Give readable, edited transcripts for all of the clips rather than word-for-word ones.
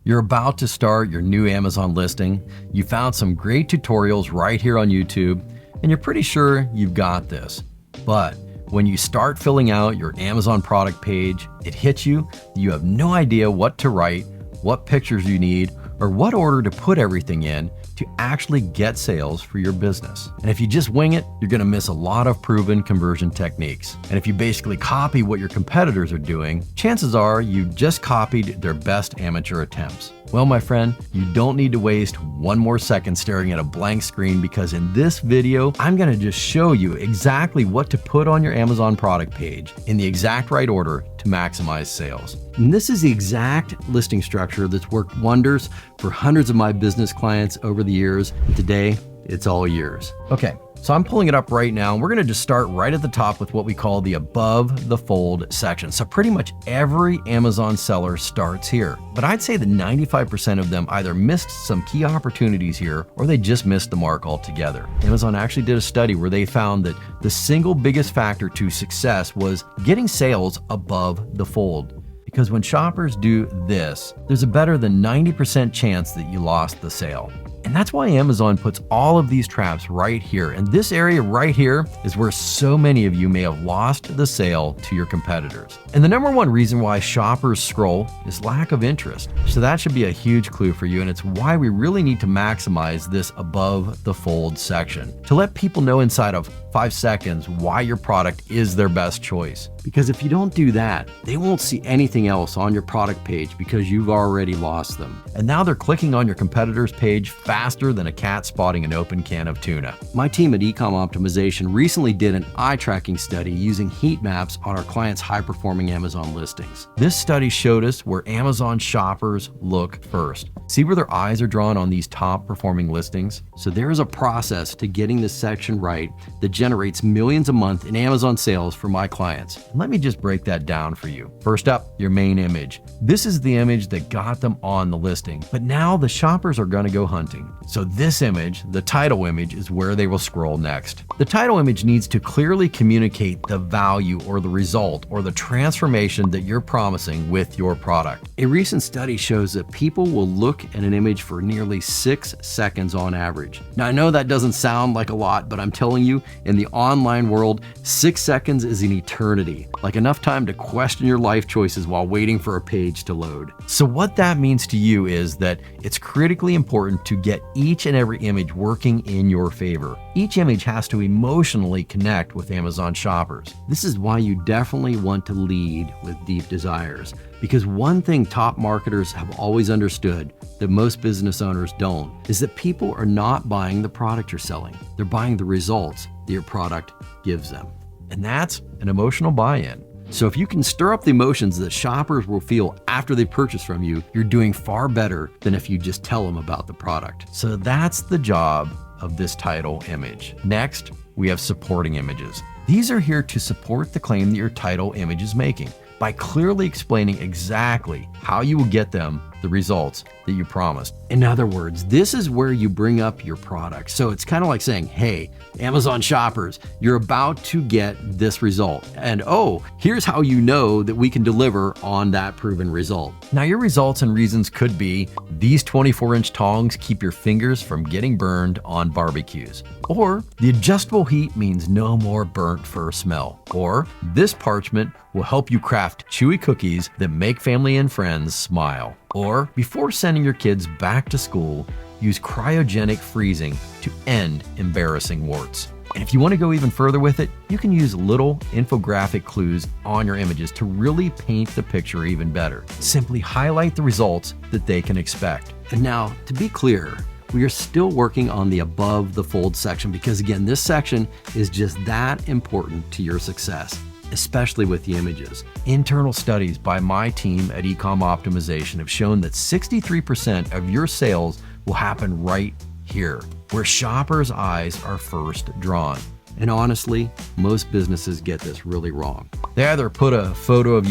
You're about to start your new Amazon listing. You found some great tutorials right here on YouTube, and you're pretty sure you've got this. But when you start filling out your Amazon product page, it hits you that you have no idea what to write, what pictures you need, or what order to put everything in to actually get sales for your business. And if you just wing it, you're gonna miss a lot of proven conversion techniques. And if you basically copy what your competitors are doing, chances are you just copied their best amateur attempts. Well, my friend, you don't need to waste one more second staring at a blank screen, because in this video, I'm gonna just show you exactly what to put on your Amazon product page in the exact right order to maximize sales. And this is the exact listing structure that's worked wonders for hundreds of my business clients over the years. Today, it's all yours. Okay, so I'm pulling it up right now, and we're gonna just start right at the top with what we call the above the fold section. So pretty much every Amazon seller starts here, but I'd say that 95% of them either missed some key opportunities here or they just missed the mark altogether. Amazon actually did a study where they found that the single biggest factor to success was getting sales above the fold. Because when shoppers do this, there's a better than 90% chance that you lost the sale. And that's why Amazon puts all of these traps right here. And this area right here is where so many of you may have lost the sale to your competitors. And the number one reason why shoppers scroll is lack of interest. So that should be a huge clue for you. And it's why we really need to maximize this above the fold section to let people know inside of 5 seconds why your product is their best choice. Because if you don't do that, they won't see anything else on your product page because you've already lost them. And now they're clicking on your competitor's page faster than a cat spotting an open can of tuna. My team at Ecom Optimization recently did an eye tracking study using heat maps on our clients' high-performing Amazon listings. This study showed us where Amazon shoppers look first. See where their eyes are drawn on these top-performing listings? So there is a process to getting this section right that generates millions a month in Amazon sales for my clients. Let me just break that down for you. First up, your main image. This is the image that got them on the listing, but now the shoppers are gonna go hunting. So this image, the title image, is where they will scroll next. The title image needs to clearly communicate the value or the result or the transformation that you're promising with your product. A recent study shows that people will look at an image for nearly 6 seconds on average. Now, I know that doesn't sound like a lot, but I'm telling you, in the online world, 6 seconds is an eternity. Like enough time to question your life choices while waiting for a page to load. So what that means to you is that it's critically important to get each and every image working in your favor. Each image has to emotionally connect with Amazon shoppers. This is why you definitely want to lead with deep desires. Because one thing top marketers have always understood that most business owners don't is that people are not buying the product you're selling. They're buying the results that your product gives them. And that's an emotional buy-in. So if you can stir up the emotions that shoppers will feel after they purchase from you, you're doing far better than if you just tell them about the product. So that's the job of this title image. Next, we have supporting images. These are here to support the claim that your title image is making by clearly explaining exactly how you will get them the results that you promised. In other words, this is where you bring up your product. So it's kind of like saying, hey, Amazon shoppers, you're about to get this result. And oh, here's how you know that we can deliver on that proven result. Now your results and reasons could be, these 24-inch tongs keep your fingers from getting burned on barbecues. Or the adjustable heat means no more burnt fur smell. Or this parchment will help you craft chewy cookies that make family and friends smile. Or before sending your kids back to school, use cryogenic freezing to end embarrassing warts. And if you want to go even further with it, you can use little infographic clues on your images to really paint the picture even better. Simply highlight the results that they can expect. And now, to be clear, we are still working on the above the fold section because again, this section is just that important to your success, especially with the images. Internal studies by my team at Ecom Optimization have shown that 63% of your sales will happen right here, where shoppers' eyes are first drawn. And honestly, most businesses get this really wrong. They either put a photo of,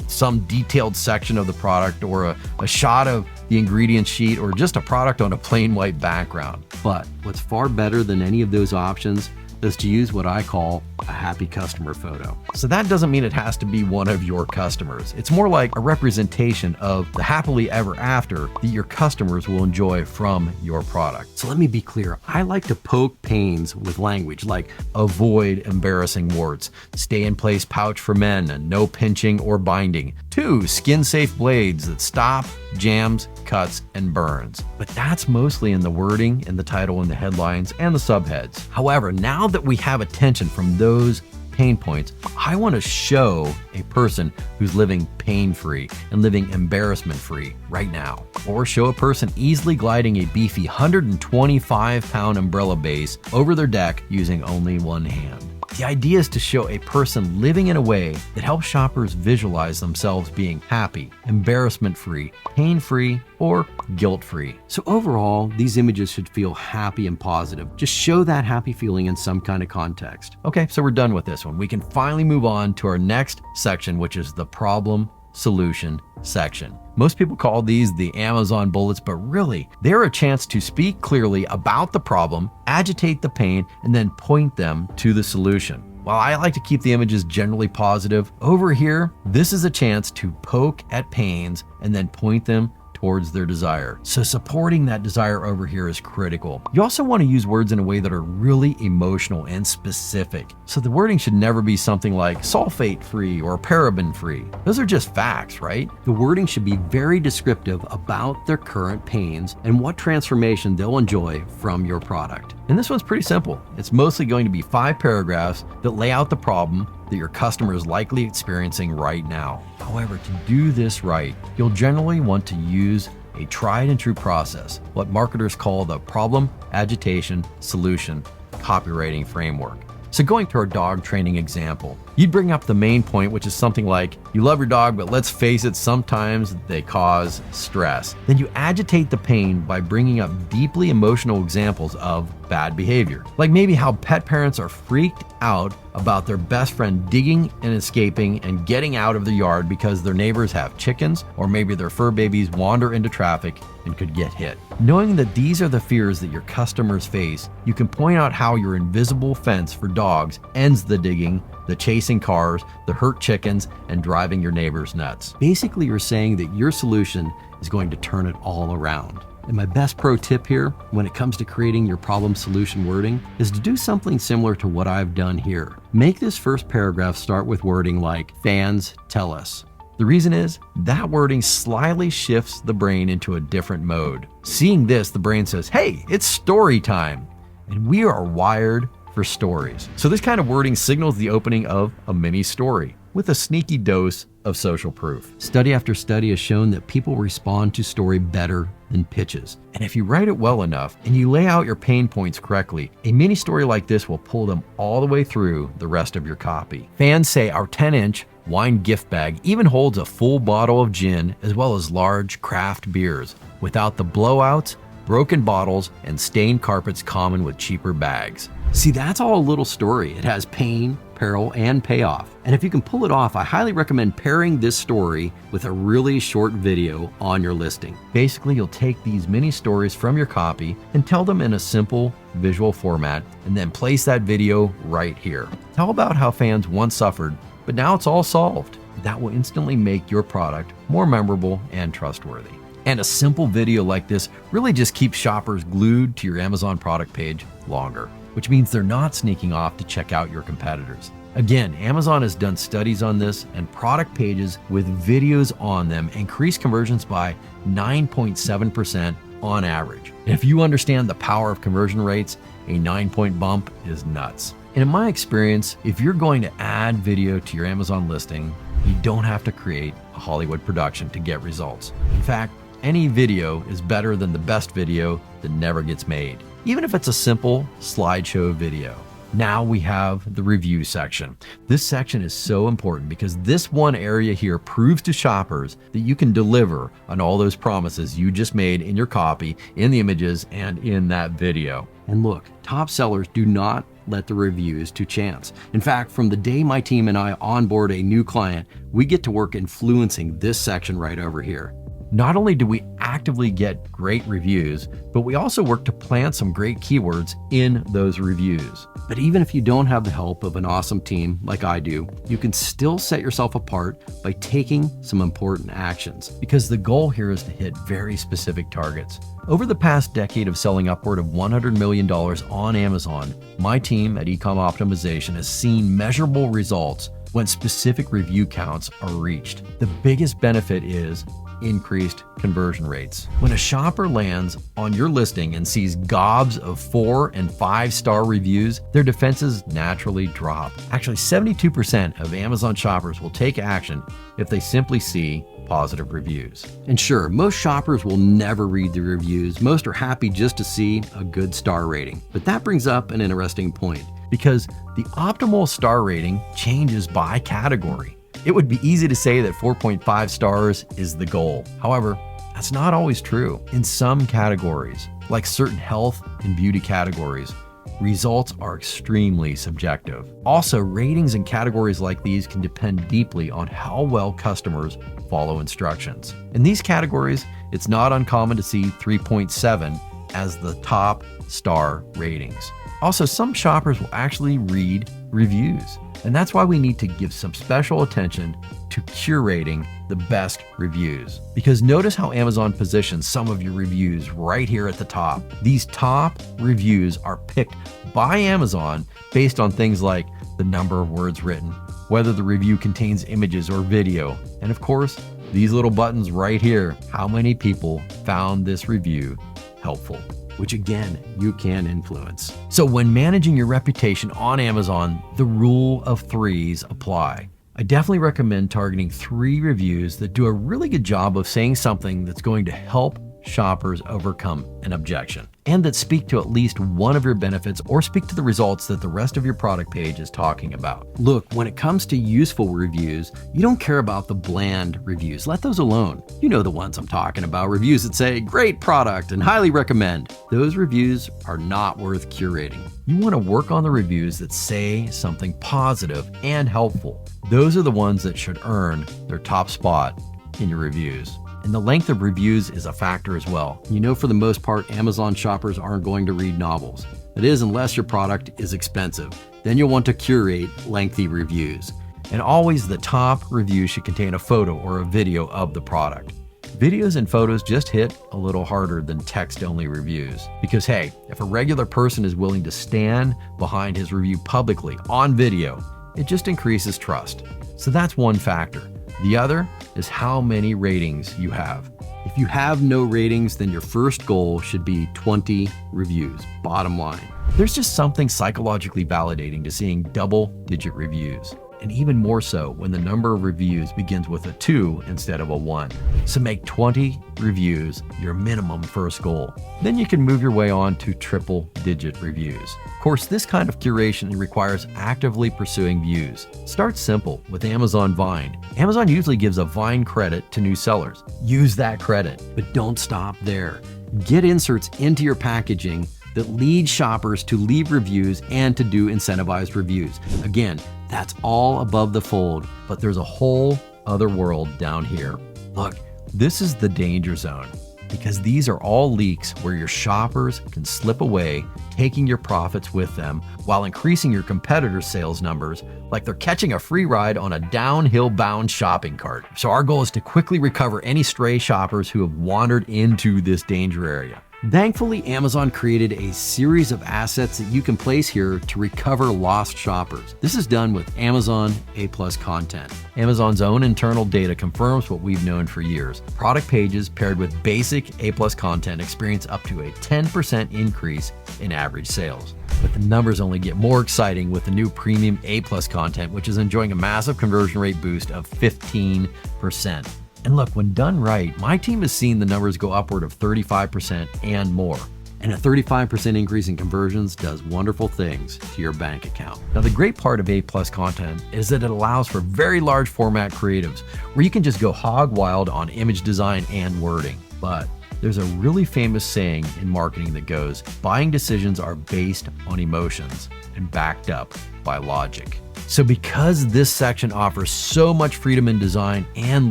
some detailed section of the product or a shot of the ingredient sheet or just a product on a plain white background. But what's far better than any of those options is to use what I call a happy customer photo. So that doesn't mean it has to be one of your customers. It's more like a representation of the happily ever after that your customers will enjoy from your product. So let me be clear. I like to poke pains with language like avoid embarrassing warts, stay in place pouch for men, and no pinching or binding. 2, skin safe blades that stop, jams, cuts, and burns. But that's mostly in the wording, in the title, and the headlines, and the subheads. However, now that we have attention from those pain points, I want to show a person who's living pain-free and living embarrassment-free right now. Or show a person easily gliding a beefy 125-pound umbrella base over their deck using only one hand. The idea is to show a person living in a way that helps shoppers visualize themselves being happy, embarrassment-free, pain-free, or guilt-free. So overall, these images should feel happy and positive. Just show that happy feeling in some kind of context. Okay, so we're done with this one. We can finally move on to our next section, which is the problem solution section. Most people call these the Amazon bullets, but really, they're a chance to speak clearly about the problem, agitate the pain, and then point them to the solution. While I like to keep the images generally positive, over here, this is a chance to poke at pains and then point them towards their desire. So supporting that desire over here is critical. You also want to use words in a way that are really emotional and specific. So the wording should never be something like sulfate-free or paraben-free. Those are just facts, right? The wording should be very descriptive about their current pains and what transformation they'll enjoy from your product. And this one's pretty simple. It's mostly going to be 5 paragraphs that lay out the problem that your customer is likely experiencing right now. However, to do this right, you'll generally want to use a tried and true process, what marketers call the problem, agitation, solution, copywriting framework. So going to our dog training example, you'd bring up the main point, which is something like, you love your dog, but let's face it, sometimes they cause stress. Then you agitate the pain by bringing up deeply emotional examples of bad behavior. Like maybe how pet parents are freaked out about their best friend digging and escaping and getting out of the yard because their neighbors have chickens, or maybe their fur babies wander into traffic and could get hit. Knowing that these are the fears that your customers face, you can point out how your invisible fence for dogs ends the digging, the chasing cars, the hurt chickens, and driving your neighbors nuts. Basically, you're saying that your solution is going to turn it all around. And my best pro tip here, when it comes to creating your problem solution wording, is to do something similar to what I've done here. Make this first paragraph start with wording like, fans tell us. The reason is, that wording slyly shifts the brain into a different mode. Seeing this, the brain says, hey, it's story time. And we are wired for stories. So this kind of wording signals the opening of a mini story with a sneaky dose of social proof. Study after study has shown that people respond to story better than pitches. And if you write it well enough and you lay out your pain points correctly, a mini story like this will pull them all the way through the rest of your copy. Fans say our 10-inch wine gift bag even holds a full bottle of gin as well as large craft beers without the blowouts, broken bottles, and stained carpets common with cheaper bags. See, that's all a little story. It has pain, peril, and payoff. And if you can pull it off, I highly recommend pairing this story with a really short video on your listing. Basically, you'll take these mini stories from your copy and tell them in a simple visual format, and then place that video right here. Tell about how fans once suffered, but now it's all solved. That will instantly make your product more memorable and trustworthy. And a simple video like this really just keeps shoppers glued to your Amazon product page longer, which means they're not sneaking off to check out your competitors. Again, Amazon has done studies on this, and product pages with videos on them increase conversions by 9.7% on average. And if you understand the power of conversion rates, a 9-point bump is nuts. And in my experience, if you're going to add video to your Amazon listing, you don't have to create a Hollywood production to get results. In fact, any video is better than the best video that never gets made, even if it's a simple slideshow video. Now we have the review section. This section is so important because this one area here proves to shoppers that you can deliver on all those promises you just made in your copy, in the images, and in that video. And look, top sellers do not let the reviews to chance. In fact, from the day my team and I onboard a new client, we get to work influencing this section right over here. Not only do we actively get great reviews, but we also work to plant some great keywords in those reviews. But even if you don't have the help of an awesome team like I do, you can still set yourself apart by taking some important actions, because the goal here is to hit very specific targets. Over the past decade of selling upward of $100 million on Amazon, my team at Ecom Optimization has seen measurable results when specific review counts are reached. The biggest benefit is increased conversion rates. When a shopper lands on your listing and sees gobs of 4 and 5-star reviews, their defenses naturally drop. Actually, 72% of Amazon shoppers will take action if they simply see positive reviews. And sure, most shoppers will never read the reviews. Most are happy just to see a good star rating. But that brings up an interesting point, because the optimal star rating changes by category. It would be easy to say that 4.5 stars is the goal. However, that's not always true. In some categories, like certain health and beauty categories, results are extremely subjective. Also, ratings in categories like these can depend deeply on how well customers follow instructions. In these categories, it's not uncommon to see 3.7 as the top star ratings. Also, some shoppers will actually read reviews, and that's why we need to give some special attention to curating the best reviews. Because notice how Amazon positions some of your reviews right here at the top. These top reviews are picked by Amazon based on things like the number of words written, whether the review contains images or video, and of course, these little buttons right here, how many people found this review helpful, which again, you can influence. So when managing your reputation on Amazon, the rule of threes apply. I definitely recommend targeting 3 reviews that do a really good job of saying something that's going to help shoppers overcome an objection, and that speak to at least one of your benefits or speak to the results that the rest of your product page is talking about. Look, when it comes to useful reviews, you don't care about the bland reviews. Let those alone. You know the ones I'm talking about, reviews that say, great product and highly recommend. Those reviews are not worth curating. You want to work on the reviews that say something positive and helpful. Those are the ones that should earn their top spot in your reviews. And the length of reviews is a factor as well. You know, for the most part, Amazon shoppers aren't going to read novels. That is, unless your product is expensive. Then you'll want to curate lengthy reviews. And always the top review should contain a photo or a video of the product. Videos and photos just hit a little harder than text-only reviews. Because hey, if a regular person is willing to stand behind his review publicly on video, it just increases trust. So that's one factor. The other is how many ratings you have. If you have no ratings, then your first goal should be 20 reviews, bottom line. There's just something psychologically validating to seeing double-digit reviews, and even more so when the number of reviews begins with a 2 instead of a 1. So make 20 reviews your minimum first goal. Then you can move your way on to triple-digit reviews. Of course, this kind of curation requires actively pursuing views. Start simple with Amazon Vine. Amazon usually gives a Vine credit to new sellers. Use that credit, but don't stop there. Get inserts into your packaging that lead shoppers to leave reviews and to do incentivized reviews. Again, that's all above the fold, but there's a whole other world down here. Look, this is the danger zone, because these are all leaks where your shoppers can slip away, taking your profits with them while increasing your competitors' sales numbers like they're catching a free ride on a downhill-bound shopping cart. So our goal is to quickly recover any stray shoppers who have wandered into this danger area. Thankfully, Amazon created a series of assets that you can place here to recover lost shoppers. This is done with Amazon A+ content. Amazon's own internal data confirms what we've known for years. Product pages paired with basic A+ content experience up to a 10% increase in average sales. But the numbers only get more exciting with the new premium A+ content, which is enjoying a massive conversion rate boost of 15%. And look, when done right, my team has seen the numbers go upward of 35% and more. And a 35% increase in conversions does wonderful things to your bank account. Now, the great part of A+ content is that it allows for very large format creatives where you can just go hog wild on image design and wording. But there's a really famous saying in marketing that goes, buying decisions are based on emotions and backed up by logic. So because this section offers so much freedom in design and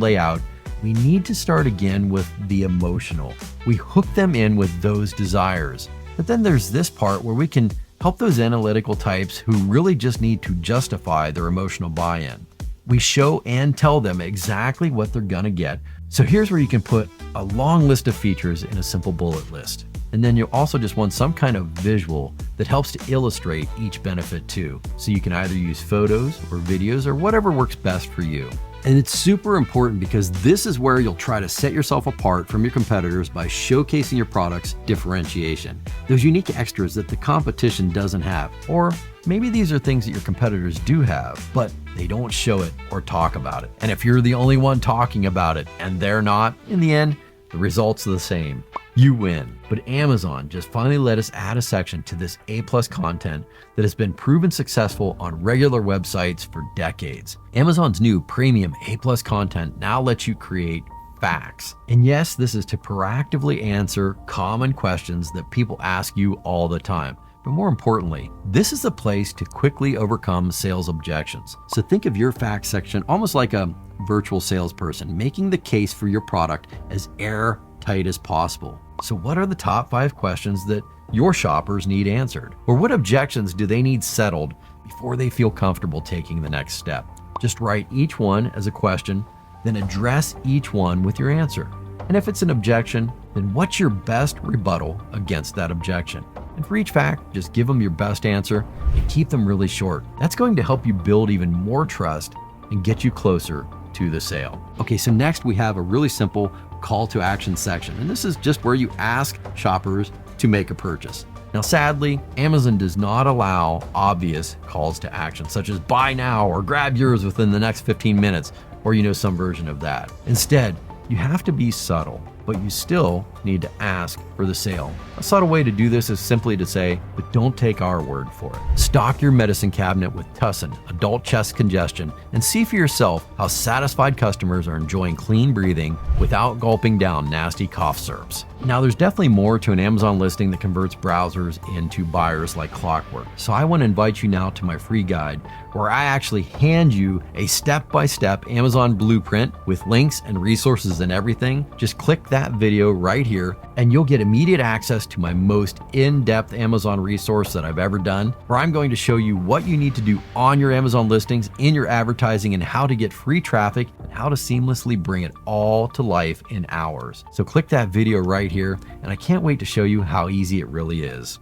layout, we need to start again with the emotional. We hook them in with those desires. But then there's this part where we can help those analytical types who really just need to justify their emotional buy-in. We show and tell them exactly what they're gonna get. So here's where you can put a long list of features in a simple bullet list. And then you also just want some kind of visual that helps to illustrate each benefit too. So you can either use photos or videos or whatever works best for you. And it's super important because this is where you'll try to set yourself apart from your competitors by showcasing your product's differentiation. Those unique extras that the competition doesn't have. Or maybe these are things that your competitors do have, but they don't show it or talk about it. And if you're the only one talking about it and they're not, in the end, the results are the same. You win. But Amazon just finally let us add a section to this A+ content that has been proven successful on regular websites for decades. Amazon's new premium A+ content now lets you create facts. And yes, this is to proactively answer common questions that people ask you all the time. But more importantly, this is a place to quickly overcome sales objections. So think of your facts section almost like a virtual salesperson, making the case for your product as airtight as possible. So what are the top 5 questions that your shoppers need answered? Or what objections do they need settled before they feel comfortable taking the next step? Just write each one as a question, then address each one with your answer. And if it's an objection, then what's your best rebuttal against that objection? And for each fact, just give them your best answer and keep them really short. That's going to help you build even more trust and get you closer to the sale. Okay, so next we have a really simple call to action section. And this is just where you ask shoppers to make a purchase. Now, sadly, Amazon does not allow obvious calls to action, such as buy now or grab yours within the next 15 minutes, or some version of that. Instead, you have to be subtle, but you still need to ask for the sale. A subtle way to do this is simply to say, but don't take our word for it. Stock your medicine cabinet with Tussin adult chest congestion and see for yourself how satisfied customers are enjoying clean breathing without gulping down nasty cough syrups. Now, there's definitely more to an Amazon listing that converts browsers into buyers like clockwork. So I want to invite you now to my free guide where I actually hand you a step-by-step Amazon blueprint with links and resources and everything. Just click that video right here and you'll get immediate access to my most in-depth Amazon resource that I've ever done, where I'm going to show you what you need to do on your Amazon listings, in your advertising, and how to get free traffic and how to seamlessly bring it all to life in hours. So click that video right here, and I can't wait to show you how easy it really is.